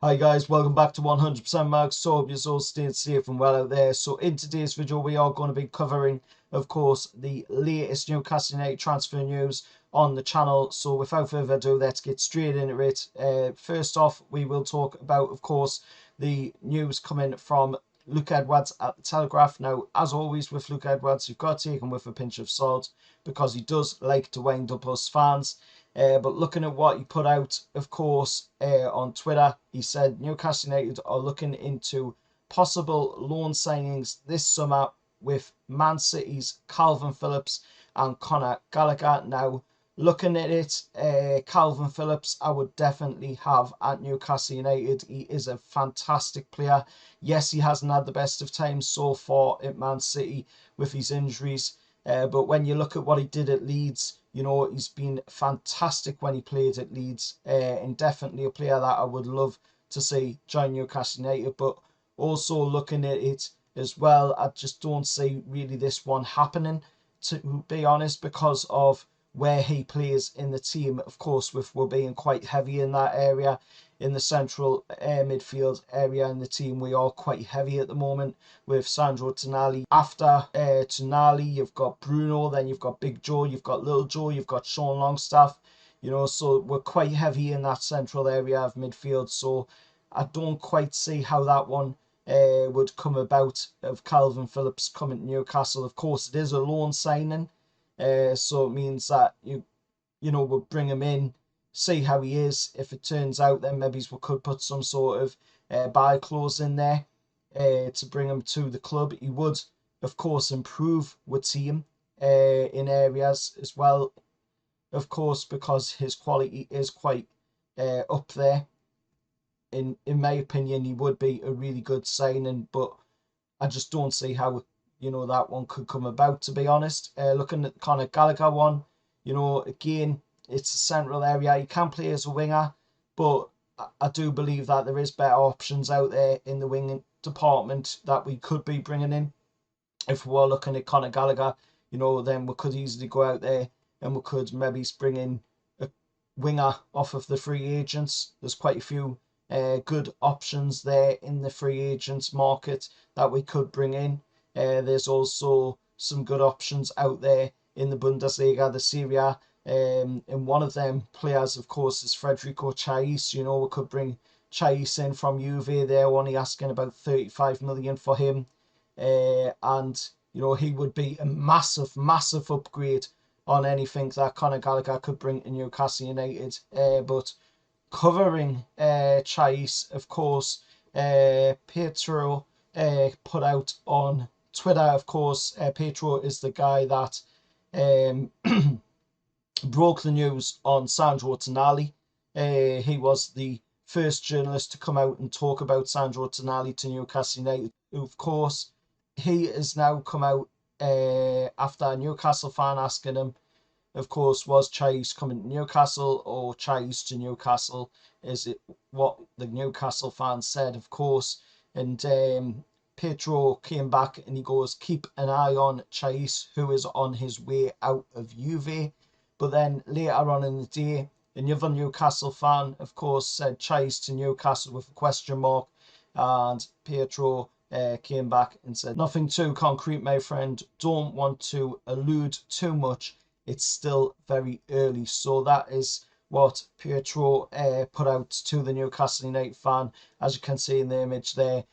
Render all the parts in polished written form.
Hi guys, welcome back to 100% Mags. So hope you're all staying safe and well out there. So in today's video we are going to be covering, of course, the latest Newcastle United transfer news on the channel. So without further ado, let's get straight into it. First off, we will talk about, of course, the news coming from Luke Edwards at the Telegraph. Now, as always with Luke Edwards, you've got to take him with a pinch of salt because he does like to wind up us fans. But looking at what he put out, of course, on Twitter, he said Newcastle United are looking into possible loan signings this summer with Man City's Calvin Phillips and Conor Gallagher. Now, looking at it, Calvin Phillips, I would definitely have at Newcastle United. He is a fantastic player. Yes, he hasn't had the best of times so far at Man City with his injuries. But when you look at what he did at Leeds, you know, he's been fantastic when he played at Leeds, and definitely a player that I would love to see join Newcastle United. But also looking at it as well, I just don't see really this one happening, to be honest, because of where he plays in the team. Of course, with we're being quite heavy in that area, in the central midfield area in the team, we are quite heavy at the moment with Sandro Tonali. After Tonali, you've got Bruno, then you've got Big Joe, you've got Little Joe, you've got Sean Longstaff. You know, so we're quite heavy in that central area of midfield. So I don't quite see how that one would come about of Calvin Phillips coming to Newcastle. Of course, it is a loan signing, so it means that you know, we'll bring him in, see how he is. If it turns out, then maybe we could put some sort of buy clause in there to bring him to the club. He would, of course, improve with team in areas as well, of course, because his quality is quite up there. In my opinion, he would be a really good signing, but I just don't see how, you know, that one could come about, to be honest. Looking at the Conor Gallagher one, you know, again, it's a central area. He can play as a winger, but I do believe that there is better options out there in the wing department that we could be bringing in. If we were looking at Conor Gallagher, you know, then we could easily go out there and we could maybe bring in a winger off of the free agents. There's quite a few good options there in the free agents market that we could bring in. There's also some good options out there in the Bundesliga, the Serie A. And one of them players, of course, is Fedrico Chiesa. You know, we could bring Chiesa in from Juve. They're only asking about 35 million for him. And, you know, he would be a massive, massive upgrade on anything that Conor Gallagher could bring to Newcastle United. But covering Chase, of course, Pietro put out on Twitter. Of course, Pietro is the guy that um, broke the news on Sandro Tonali. He was the first journalist to come out and talk about Sandro Tonali to Newcastle United. Of course, he has now come out after a Newcastle fan asking him, of course, was Chase coming to Newcastle or Chase to Newcastle? Is it what the Newcastle fans said, of course? And Pedro came back and he goes, keep an eye on Chase, who is on his way out of Juve. But then later on in the day, another Newcastle fan, of course, said Chase to Newcastle with a question mark. And Pedro came back and said, nothing too concrete, my friend. Don't want to allude too much. It's still very early. So that is what Pietro put out to the Newcastle United fan, as you can see in the image there,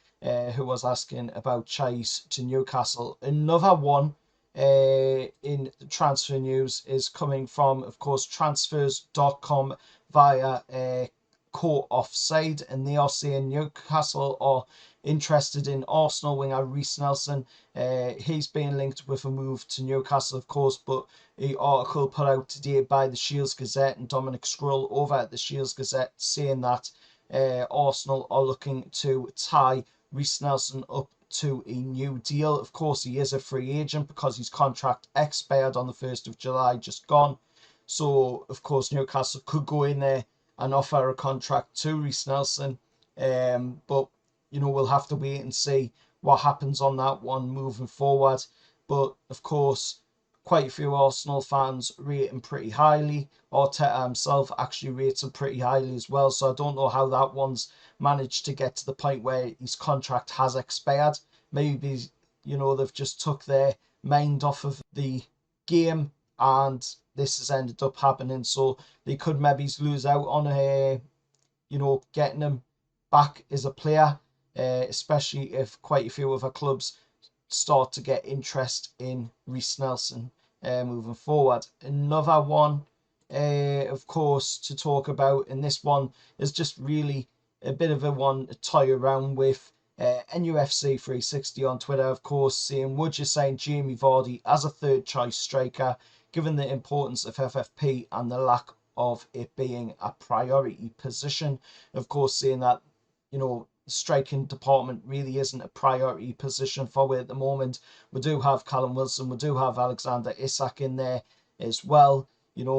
who was asking about Chase to Newcastle. Another one in the transfer news is coming from, of course, transfers.com via Court Offside, and they are saying Newcastle are interested in Arsenal winger Reiss Nelson. He's being linked with a move to Newcastle, of course, but an article put out today by the Shields Gazette and Dominic Skrull over at the Shields Gazette saying that Arsenal are looking to tie Reiss Nelson up to a new deal. Of course, he is a free agent because his contract expired on the 1st of July, just gone. So, of course, Newcastle could go in there and offer a contract to Reiss Nelson. But, you know, we'll have to wait and see what happens on that one moving forward. But, of course, quite a few Arsenal fans rate him pretty highly. Arteta himself actually rates him pretty highly as well. So I don't know how that one's managed to get to the point where his contract has expired. Maybe, they've just took their mind off of the game and this has ended up happening. So they could maybe lose out on getting him back as a player, especially if quite a few other clubs start to get interest in Reece Nelson moving forward. Another one, of course, to talk about, and this one is just really a bit of a one to toy around with. NUFC 360 on Twitter, of course, saying, would you sign Jamie Vardy as a third choice striker, given the importance of FFP and the lack of it being a priority position? Of course, saying that, striking department really isn't a priority position for it at the moment. We do have Callum Wilson, we do have Alexander Isak in there as well,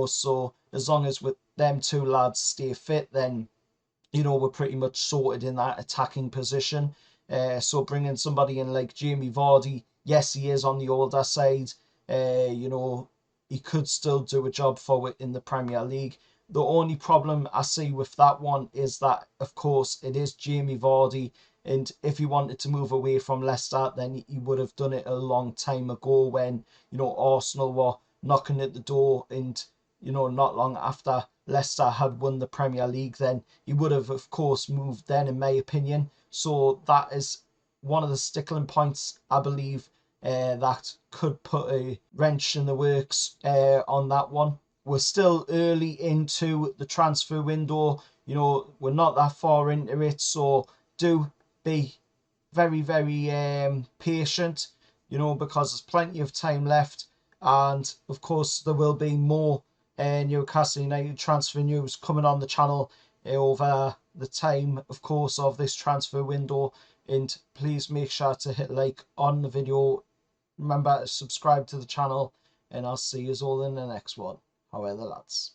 so as long as with them two lads stay fit, then we're pretty much sorted in that attacking position. So bringing somebody in like Jamie Vardy, yes, he is on the older side. He could still do a job for it in the Premier League. The only problem I see with that one is that, of course, it is Jamie Vardy. And if he wanted to move away from Leicester, then he would have done it a long time ago when, Arsenal were knocking at the door and, not long after Leicester had won the Premier League, then he would have, of course, moved then, in my opinion. So that is one of the stickling points, I believe, that could put a wrench in the works on that one. We're still early into the transfer window. We're not that far into it, so do be very, very patient, because there's plenty of time left. And of course, there will be more Newcastle United transfer news coming on the channel over the time, of course, of this transfer window. And please make sure to hit like on the video. Remember to subscribe to the channel, and I'll see you all in the next one. However, lads.